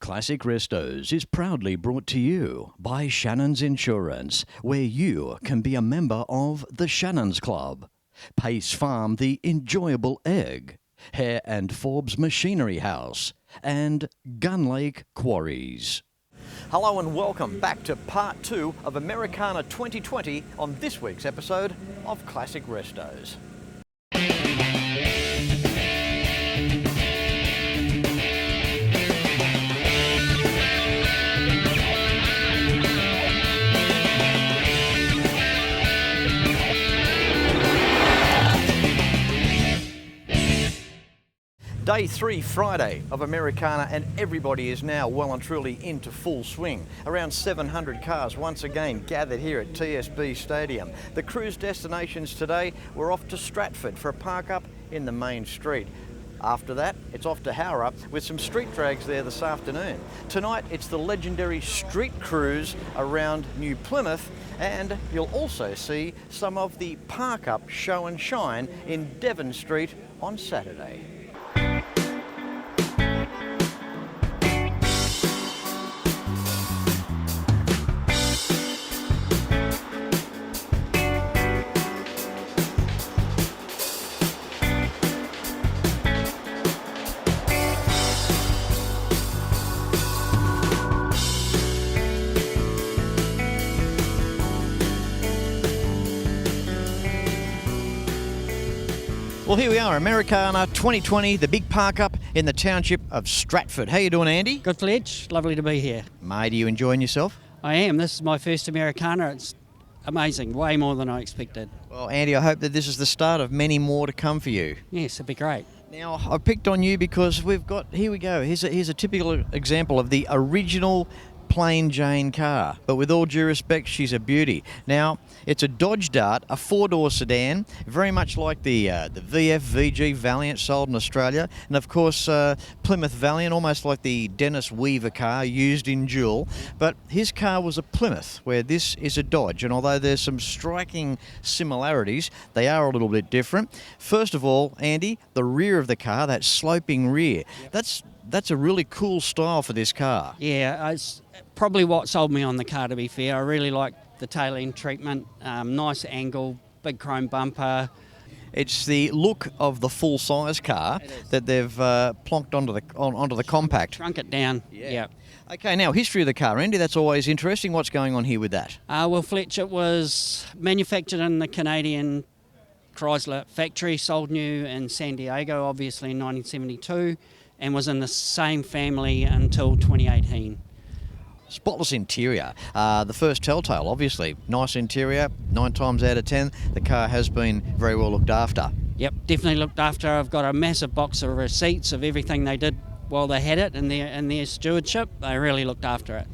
Classic Restos is proudly brought to you by Shannons Insurance, where you can be a member of the Shannons Club. Pace Farm, the enjoyable egg. Hare and Forbes Machinery House. And Gun Lake Quarries. Hello and welcome back to part 2 of Americarna 2020 on this week's episode of Classic Restos. Day 3 Friday of Americarna, and everybody is now well and truly into full swing. Around 700 cars once again gathered here at TSB Stadium. The cruise destinations today were off to Stratford for a park up in the main street. After that, it's off to Howrah with some street drags there this afternoon. Tonight, it's the legendary street cruise around New Plymouth, and you'll also see some of the park up show and shine in Devon Street on Saturday. Well, here we are, Americarna 2020, the big park up in the township of Stratford. How you doing, Andy? Good, Fletch. Lovely to be here. Mate, are you enjoying yourself? I am. This is my first Americarna. It's amazing, way more than I expected. Well, Andy, I hope that this is the start of many more to come for you. Yes, it'd be great. Now, I picked on you because we've got, here we go, here's a typical example of the original plain Jane car, but with all due respect, she's a beauty. Now, it's a Dodge Dart, a four-door sedan, very much like the VF VG Valiant sold in Australia, and of course Plymouth Valiant, almost like the Dennis Weaver car used in Duel. But his car was a Plymouth, where this is a Dodge, and although there's some striking similarities, they are a little bit different. First of all, Andy, the rear of the car, that sloping rear, that's a really cool style for this car. Yeah, it's probably what sold me on the car, to be fair. I really like the tail end treatment, nice angle, big chrome bumper. It's the look of the full-size car that they've plonked onto the compact. Shrunk it down, yeah. Okay, now history of the car, Andy, that's always interesting. What's going on here with that? Well, Fletch, it was manufactured in the Canadian Chrysler factory, sold new in San Diego, obviously in 1972, and was in the same family until 2018. Spotless interior. The first telltale, obviously. Nice interior, 9 times out of 10. The car has been very well looked after. Yep, definitely looked after. I've got a massive box of receipts of everything they did while they had it in their stewardship. They really looked after it.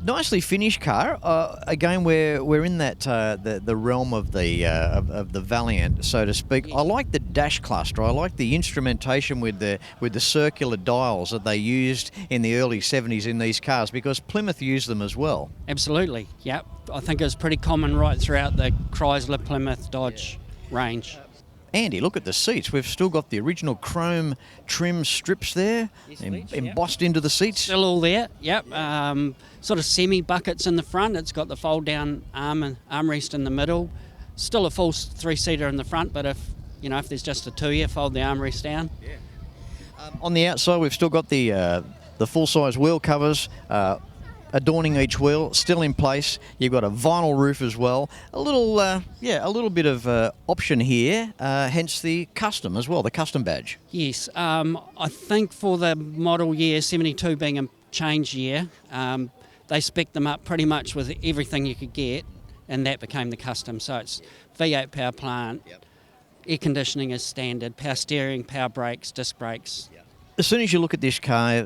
Nicely finished car. Again, we're in that the realm of the Valiant, so to speak. I like the dash cluster. I like the instrumentation with the circular dials that they used in the early 70s in these cars, because Plymouth used them as well. Absolutely. Yep. I think it was pretty common right throughout the Chrysler, Plymouth, Dodge range. Andy, look at the seats. We've still got the original chrome trim strips there, embossed into the seats. Still all there, yep. Sort of semi-buckets in the front. It's got the fold-down armrest in the middle. Still a full three-seater in the front, but if there's just a two, you fold the armrest down. Yeah. On the outside, we've still got the full-size wheel covers, adorning each wheel, still in place. You've got a vinyl roof as well. A little bit of option here, hence the custom as well, the custom badge. Yes, I think for the model year 72 being a change year, they spec'd them up pretty much with everything you could get, and that became the custom. So it's V8 power plant, air conditioning is standard, power steering, power brakes, disc brakes. As soon as you look at this car,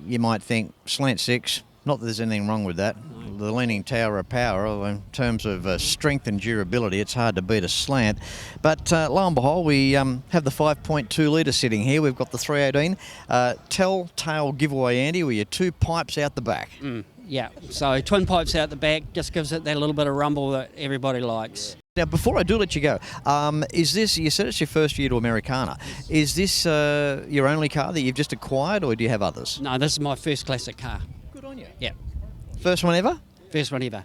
you might think slant six. Not that there's anything wrong with that. No. The leaning tower of power, in terms of strength and durability, it's hard to beat a slant. But lo and behold, we have the 5.2 litre sitting here. We've got the 318. Telltale giveaway, Andy, with your two pipes out the back. Yeah, so twin pipes out the back just gives it that little bit of rumble that everybody likes. Now, before I do let you go, is this, you said it's your first year to Americarna. Is this your only car that you've just acquired, or do you have others? No, this is my first classic car. Good on you. Yeah, First one ever? first one ever.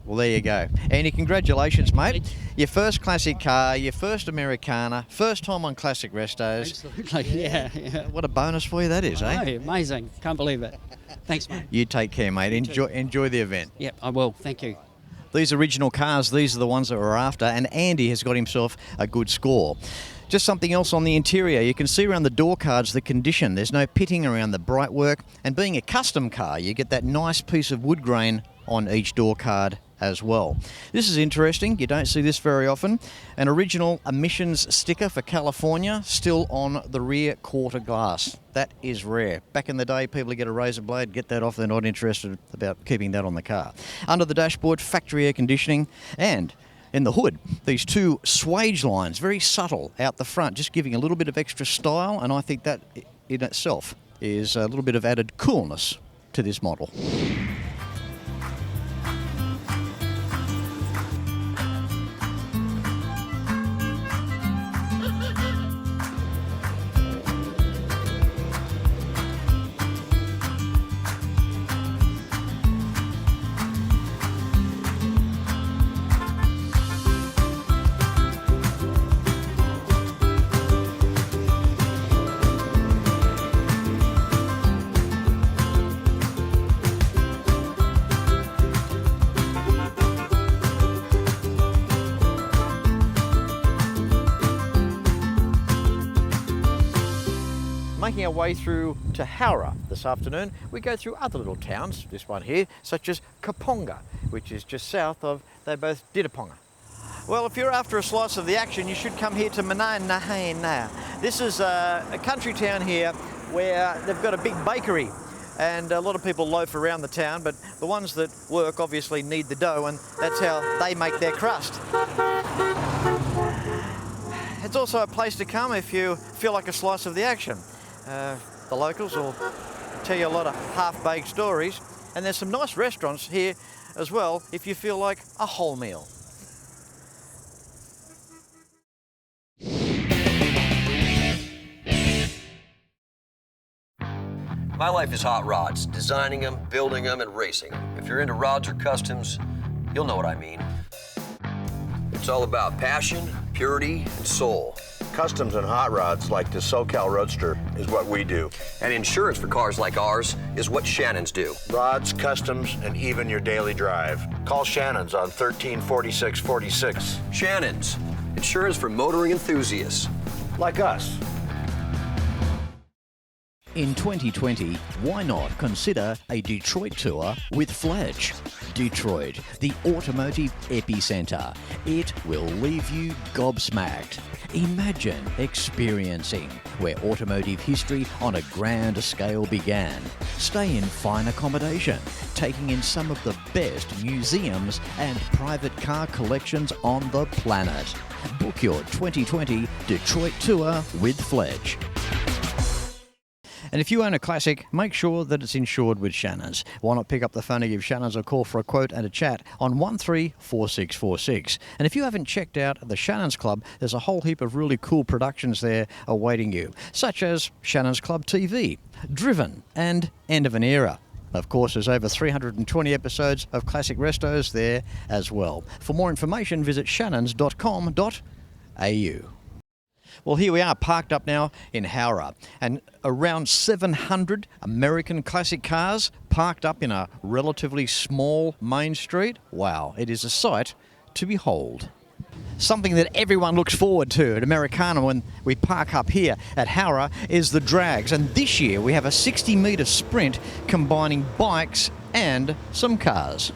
Well, there you go. Andy, congratulations, mate. Your first classic car, your first Americarna, first time on Classic Restos. Absolutely, yeah. What a bonus for you that is, eh? Oh, amazing. Can't believe it. Thanks, mate. You take care, mate. Enjoy the event. Yep, I will. Thank you. These original cars, these are the ones that we're after, and Andy has got himself a good score. Just something else on the interior. You can see around the door cards the condition. There's no pitting around the bright work, and being a custom car, you get that nice piece of wood grain on each door card as well. This is interesting. You don't see this very often. An original emissions sticker for California still on the rear quarter glass. That is rare. Back in the day, people would get a razor blade, get that off. They're not interested about keeping that on the car. Under the dashboard, factory air conditioning, and in the hood, these two swage lines, very subtle out the front, just giving a little bit of extra style, and I think that in itself is a little bit of added coolness to this model. Making our way through to Howrah this afternoon, we go through other little towns, this one here, such as Kaponga, which is just south of, they both Didaponga. Well, if you're after a slice of the action, you should come here to Menino. This is a country town here where they've got a big bakery, and a lot of people loaf around the town, but the ones that work obviously need the dough, and that's how they make their crust. It's also a place to come if you feel like a slice of the action. The locals will tell you a lot of half-baked stories, and there's some nice restaurants here as well if you feel like a whole meal. My life is hot rods, designing them, building them, and racing them. If you're into rods or customs, you'll know what I mean. It's all about passion, purity, and soul. Customs and hot rods like the SoCal Roadster is what we do. And insurance for cars like ours is what Shannons do. Rods, customs, and even your daily drive. Call Shannons on 134646. Shannons, insurance for motoring enthusiasts. Like us. In 2020, why not consider a Detroit tour with Fletch? Detroit, the automotive epicenter. It will leave you gobsmacked. Imagine experiencing where automotive history on a grand scale began. Stay in fine accommodation, taking in some of the best museums and private car collections on the planet. Book your 2020 Detroit tour with Fletch. And if you own a classic, make sure that it's insured with Shannons. Why not pick up the phone and give Shannons a call for a quote and a chat on 134646. And if you haven't checked out the Shannons Club, there's a whole heap of really cool productions there awaiting you, such as Shannons Club TV, Driven, and End of an Era. Of course, there's over 320 episodes of Classic Restos there as well. For more information, visit shannons.com.au. Well, here we are, parked up now in Howrah, and around 700 American classic cars parked up in a relatively small main street. Wow, it is a sight to behold. Something that everyone looks forward to at Americarna when we park up here at Howrah is the drags, and this year we have a 60-metre sprint combining bikes and some cars.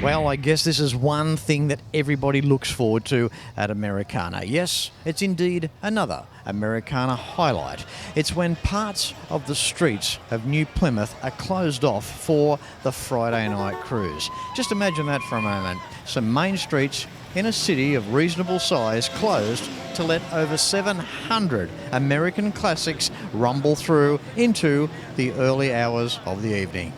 Well, I guess this is one thing that everybody looks forward to at Americarna. Yes, it's indeed another Americarna highlight. It's when parts of the streets of New Plymouth are closed off for the Friday night cruise. Just imagine that for a moment. Some main streets in a city of reasonable size closed to let over 700 American classics rumble through into the early hours of the evening.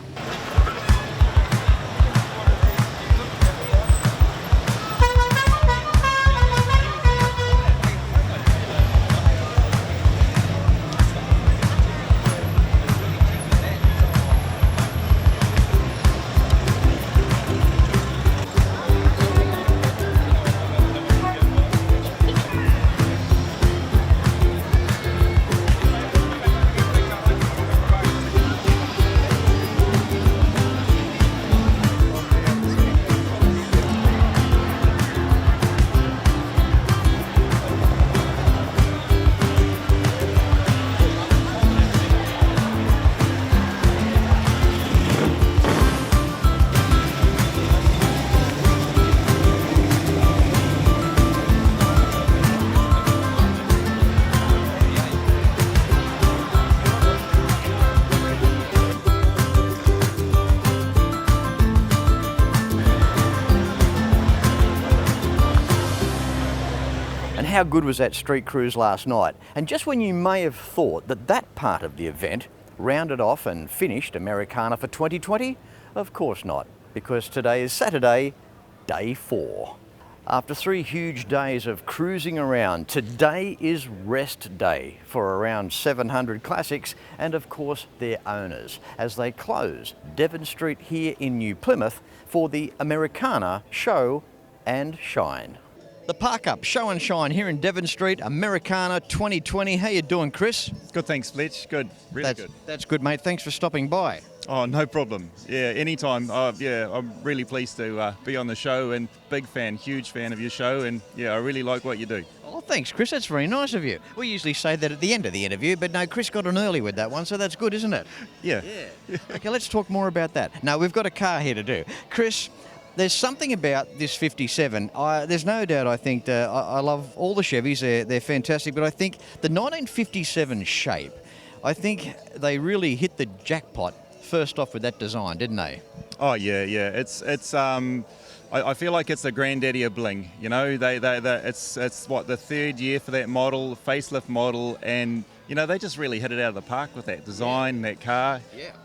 How good was that street cruise last night? And just when you may have thought that that part of the event rounded off and finished Americarna for 2020, of course not, because today is Saturday, day 4. After 3 huge days of cruising around, today is rest day for around 700 classics and of course their owners as they close Devon Street here in New Plymouth for the Americarna Show and Shine. The Park Up Show and Shine here in Devon Street, Americarna 2020. How you doing, Chris? Good, thanks, Fletch. Good, really good. That's good, mate. Thanks for stopping by. Oh, no problem. Yeah, anytime. I'm really pleased to be on the show and huge fan of your show, and yeah, I really like what you do. Oh, thanks, Chris. That's very nice of you. We usually say that at the end of the interview, but no, Chris got on early with that one, so that's good, isn't it? Yeah. Okay, let's talk more about that. Now, we've got a car here to do. Chris, there's something about this 57. There's no doubt, I think, I love all the Chevys. They're fantastic, but I think the 1957 shape, I think they really hit the jackpot first off with that design, didn't they? Oh, yeah. It's I feel like it's the granddaddy of bling. You know, it's what, the 3rd year for that model, facelift model, and you know, they just really hit it out of the park with that design, that car.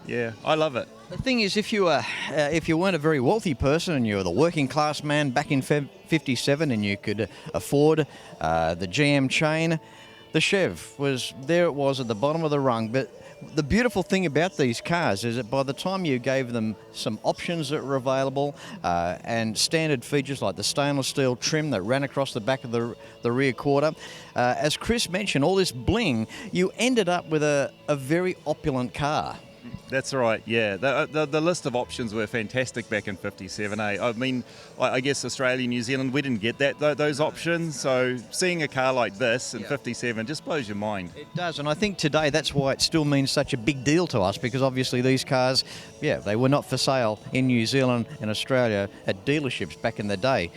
Yeah, I love it. The thing is, if you weren't a very wealthy person and you were the working class man back in 57 and you could afford the GM chain, the Chev was there. It was at the bottom of the rung. But the beautiful thing about these cars is that by the time you gave them some options that were available and standard features like the stainless steel trim that ran across the back of the rear quarter, as Chris mentioned, all this bling, you ended up with a very opulent car. That's right, yeah. The list of options were fantastic back in 57, eh? I mean, I guess Australia, New Zealand, we didn't get those options, so seeing a car like this in 57 just blows your mind. It does, and I think today that's why it still means such a big deal to us, because obviously these cars, they were not for sale in New Zealand and Australia at dealerships back in the day.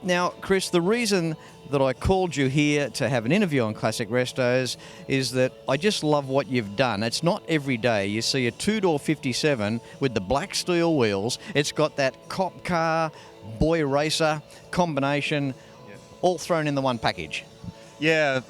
Now, Chris, the reason that I called you here to have an interview on Classic Restos is that I just love what you've done. It's not every day you see a 2-door 57 with the black steel wheels. It's got that cop car, boy racer combination, all thrown in the one package. Yeah,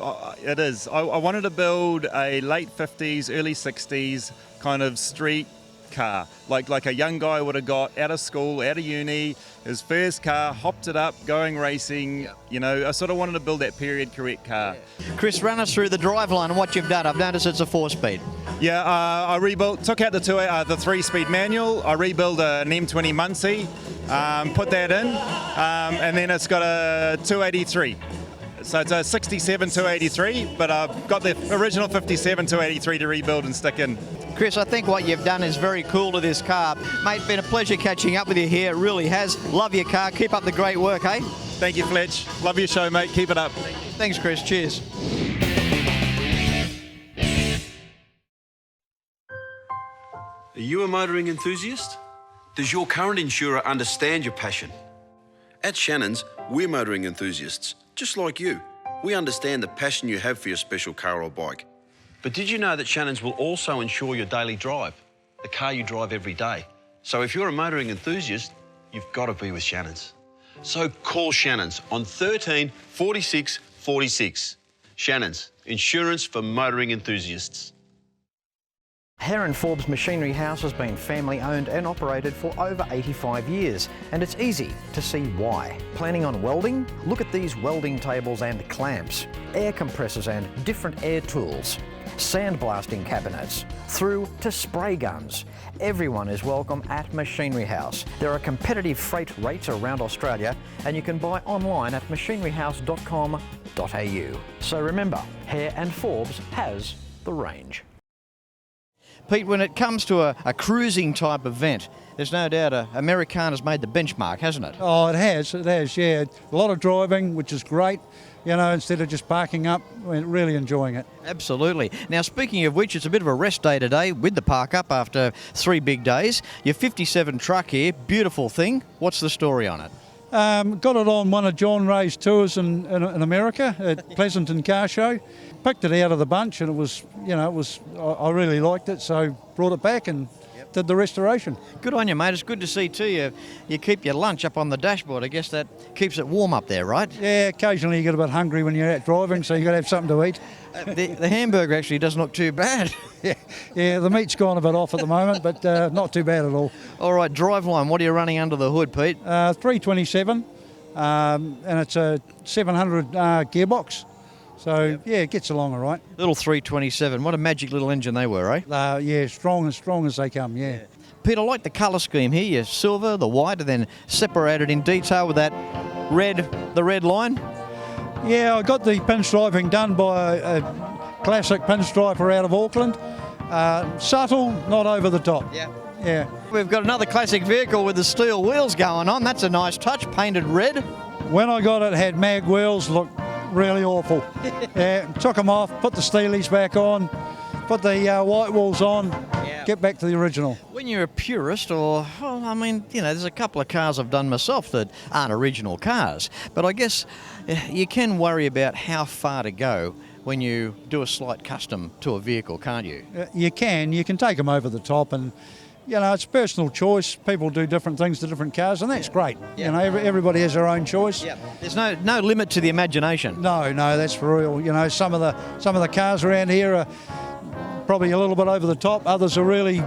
it is. I wanted to build a late 50s, early 60s kind of street car, like a young guy would have got out of school, out of uni, his first car, hopped it up, going racing. You know, I sort of wanted to build that period correct car. Chris, run us through the driveline and what you've done. I've noticed it's a 4-speed. Yeah, I took out the 3-speed manual. I rebuilt an M20 Muncie, put that in, and then it's got a 283. So it's a 67 283, but I've got the original 57 283 to rebuild and stick in. Chris, I think what you've done is very cool to this car. Mate, it's been a pleasure catching up with you here. It really has. Love your car. Keep up the great work, eh? Thank you, Fletch. Love your show, mate. Keep it up. Thanks, Chris. Cheers. Are you a motoring enthusiast? Does your current insurer understand your passion? At Shannons, we're motoring enthusiasts, just like you. We understand the passion you have for your special car or bike. But did you know that Shannons will also insure your daily drive, the car you drive every day? So if you're a motoring enthusiast, you've got to be with Shannons. So call Shannons on 13 46 46. Shannons, insurance for motoring enthusiasts. Hare and Forbes Machinery House has been family owned and operated for over 85 years, and it's easy to see why. Planning on welding? Look at these welding tables and clamps, air compressors and different air tools, sandblasting cabinets, through to spray guns. Everyone is welcome at Machinery House. There are competitive freight rates around Australia, and you can buy online at machineryhouse.com.au. So remember, Hare and Forbes has the range. Pete, when it comes to a cruising type event, there's no doubt Americarna's made the benchmark, hasn't it? Oh, it has, yeah. A lot of driving, which is great, instead of just parking up, we're really enjoying it. Absolutely. Now, speaking of which, it's a bit of a rest day today with the park up after 3 big days. Your 57 truck here, beautiful thing. What's the story on it? Got it on one of John Ray's tours in America at Pleasanton Car Show. Picked it out of the bunch, and it was, I really liked it, so brought it back and did the restoration. Good on you, mate. It's good to see too. You keep your lunch up on the dashboard. I guess that keeps it warm up there, right? Yeah, occasionally you get a bit hungry when you're out driving, so you got to have something to eat. The hamburger actually doesn't look too bad. Yeah, the meat's gone a bit off at the moment, but not too bad at all. All right, driveline. What are you running under the hood, Pete? 327, and it's a 700 gearbox. So, yeah, it gets along all right. Little 327. What a magic little engine they were, eh? Yeah, strong as they come, yeah. Pete, I like the colour scheme here. Your silver, the white, and then separated in detail with that the red line. Yeah, I got the pinstriping done by a classic pinstriper out of Auckland. Subtle, not over the top. Yeah. We've got another classic vehicle with the steel wheels going on. That's a nice touch, painted red. When I got it, had mag wheels, looked really awful. Yeah, took them off, put the steelies back on, put the white walls on, get back to the original. When you're a purist, there's a couple of cars I've done myself that aren't original cars, but I guess you can worry about how far to go when you do a slight custom to a vehicle, can't you? You can take them over the top, and it's personal choice. People do different things to different cars, and that's great. Everybody has their own choice. There's no limit to the imagination. No, that's for real. Some of the cars around here are probably a little bit over the top. Others are really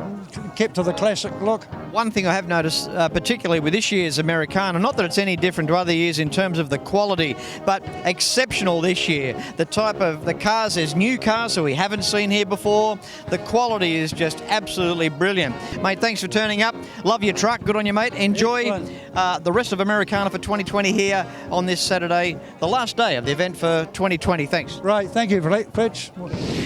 kept to the classic look. One thing I have noticed, particularly with this year's Americarna, not that it's any different to other years in terms of the quality, but exceptional this year. The type of the cars, there's new cars that we haven't seen here before. The quality is just absolutely brilliant. Mate, thanks for turning up. Love your truck. Good on you, mate. Enjoy the rest of Americarna for 2020 here on this Saturday, the last day of the event for 2020. Thanks. Right, thank you, Fletch.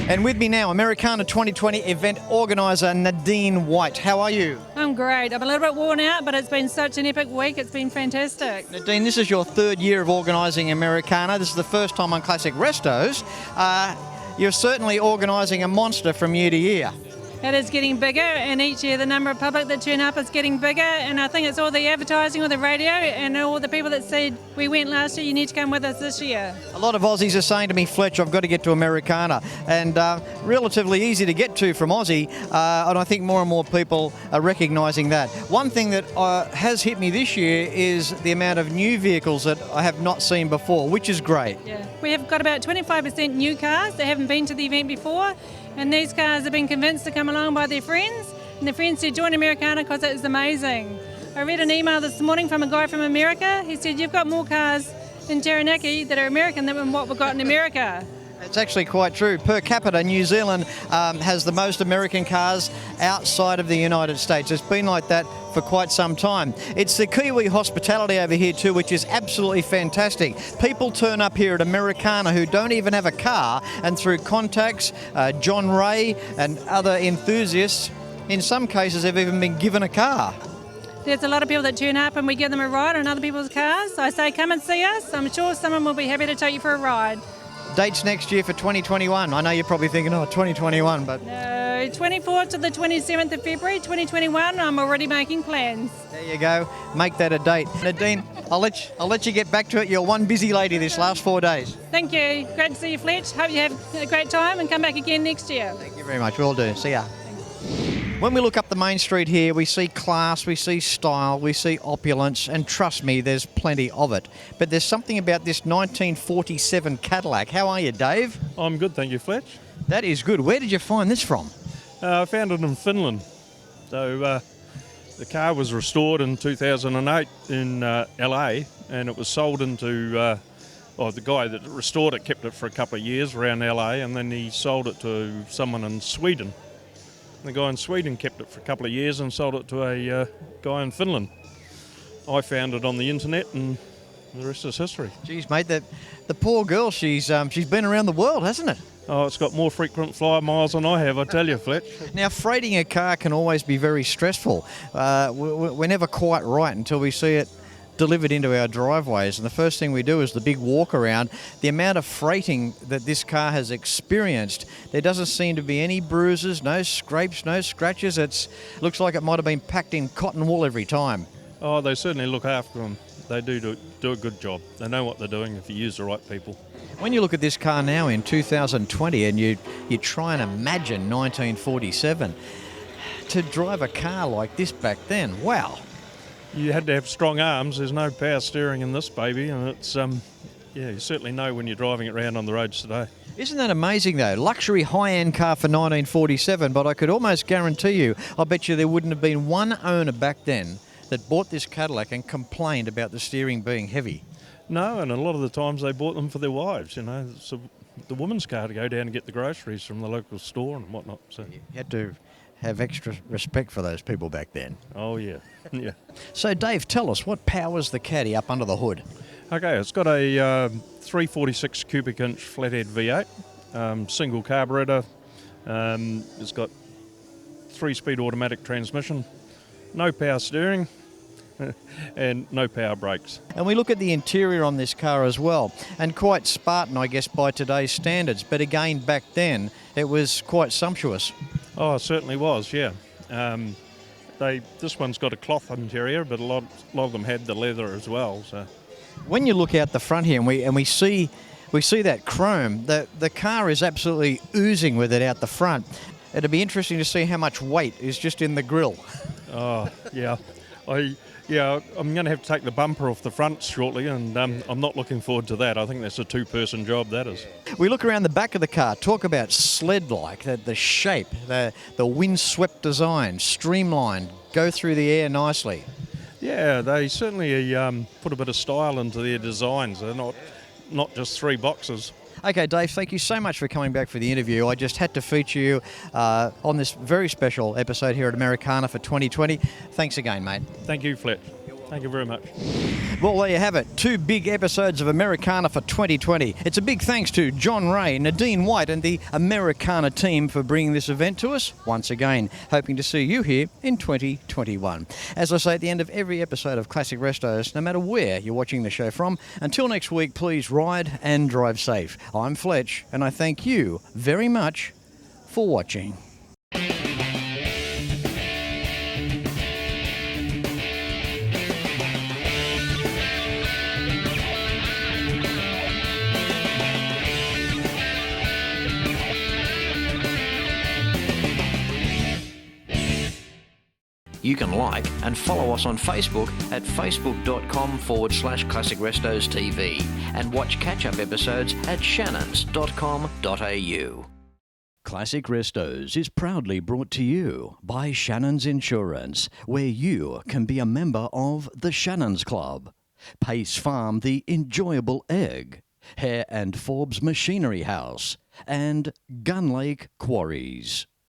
And with me now, Americarna 2020 event organiser Nadine White. How are you? I'm great. I'm a little bit worn out, but it's been such an epic week. It's been fantastic. Nadine, this is your 3rd year of organising Americarna. This is the first time on Classic Restos. You're certainly organising a monster from year to year. It is getting bigger, and each year the number of public that turn up is getting bigger, and I think it's all the advertising on the radio and all the people that said, we went last year, you need to come with us this year. A lot of Aussies are saying to me, Fletch, I've got to get to Americarna, and relatively easy to get to from Aussie, and I think more and more people are recognising that. One thing that has hit me this year is the amount of new vehicles that I have not seen before, which is great. Yeah, we have got about 25% new cars that haven't been to the event before, and these cars have been convinced to come along by their friends, and their friends said, join Americarna because it is amazing. I read an email this morning from a guy from America. He said, you've got more cars in Taranaki that are American than what we've got in America. It's actually quite true. Per capita, New Zealand has the most American cars outside of the United States. It's been like that for quite some time. It's the Kiwi hospitality over here too, which is absolutely fantastic. People turn up here at Americarna who don't even have a car, and through contacts, John Ray and other enthusiasts, in some cases have even been given a car. There's a lot of people that turn up and we give them a ride on other people's cars. I say, come and see us. I'm sure someone will be happy to take you for a ride. Dates next year for 2021. I know you're probably thinking, 2021, but... No, 24th to the 27th of February 2021. I'm already making plans. There you go. Make that a date. Nadine, I'll let you get back to it. You're one busy lady this last 4 days. Thank you. Great to see you, Fletch. Hope you have a great time and come back again next year. Thank you very much. Will do. See ya. When we look up the main street here, we see class, we see style, we see opulence, and trust me, there's plenty of it. But there's something about this 1947 Cadillac. How are you, Dave? I'm good, thank you, Fletch. That is good. Where did you find this from? I found it in Finland. So the car was restored in 2008 in LA, and it was sold into, the guy that restored it kept it for a couple of years around LA, and then he sold it to someone in Sweden. The guy in Sweden kept it for a couple of years and sold it to a guy in Finland. I found it on the internet, and the rest is history. Geez, mate, the poor girl, she's been around the world, hasn't it? Oh, it's got more frequent flyer miles than I have, I tell you, Fletch. Now, freighting a car can always be very stressful. We're never quite right until we see it delivered into our driveways, and the first thing we do is the big walk around. The amount of freighting that this car has experienced, there doesn't seem to be any bruises, no scrapes, no scratches. It looks like it might have been packed in cotton wool every time. Oh, they certainly look after them. They do a good job. They know what they're doing if you use the right people. When you look at this car now in 2020 and you try and imagine 1947, to drive a car like this back then, wow. You had to have strong arms. There's no power steering in this baby, and it's you certainly know when you're driving it around on the roads today. Isn't that amazing though? Luxury high-end car for 1947, but I could almost guarantee you, I bet you there wouldn't have been one owner back then that bought this Cadillac and complained about the steering being heavy. No, and a lot of the times they bought them for their wives, you know. It's the woman's car to go down and get the groceries from the local store and whatnot. So you had to have extra respect for those people back then. Oh, yeah. Yeah. So, Dave, tell us, what powers the Caddy up under the hood? Okay, it's got a 346 cubic inch flathead V8, single carburetor. It's got 3-speed automatic transmission, no power steering, and no power brakes. And we look at the interior on this car as well, and quite Spartan, I guess, by today's standards. But again, back then, it was quite sumptuous. Oh, it certainly was, yeah. This one's got a cloth interior, but a lot of them had the leather as well. So, when you look out the front here and we see that chrome, the car is absolutely oozing with it out the front. It'd be interesting to see how much weight is just in the grille. Oh, yeah. I'm going to have to take the bumper off the front shortly, and I'm not looking forward to that. I think that's a two-person job, that is. We look around the back of the car, talk about sled-like, the shape, the wind-swept design, streamlined, go through the air nicely. Yeah, they certainly put a bit of style into their designs. They're not just three boxes. Okay, Dave, thank you so much for coming back for the interview. I just had to feature you on this very special episode here at Americarna for 2020. Thanks again, mate. Thank you, Fletch. Thank you very much. Well, there you have it. 2 big episodes of Americarna for 2020. It's a big thanks to John Ray, Nadine White and the Americarna team for bringing this event to us once again. Hoping to see you here in 2021. As I say at the end of every episode of Classic Restos, no matter where you're watching the show from, until next week, please ride and drive safe. I'm Fletch, and I thank you very much for watching. You can like and follow us on Facebook at facebook.com/Classic Restos TV and watch catch-up episodes at shannons.com.au. Classic Restos is proudly brought to you by Shannons Insurance, where you can be a member of the Shannons Club. Pace Farm, the enjoyable egg. Hare and Forbes Machinery House. And Gun Lake Quarries.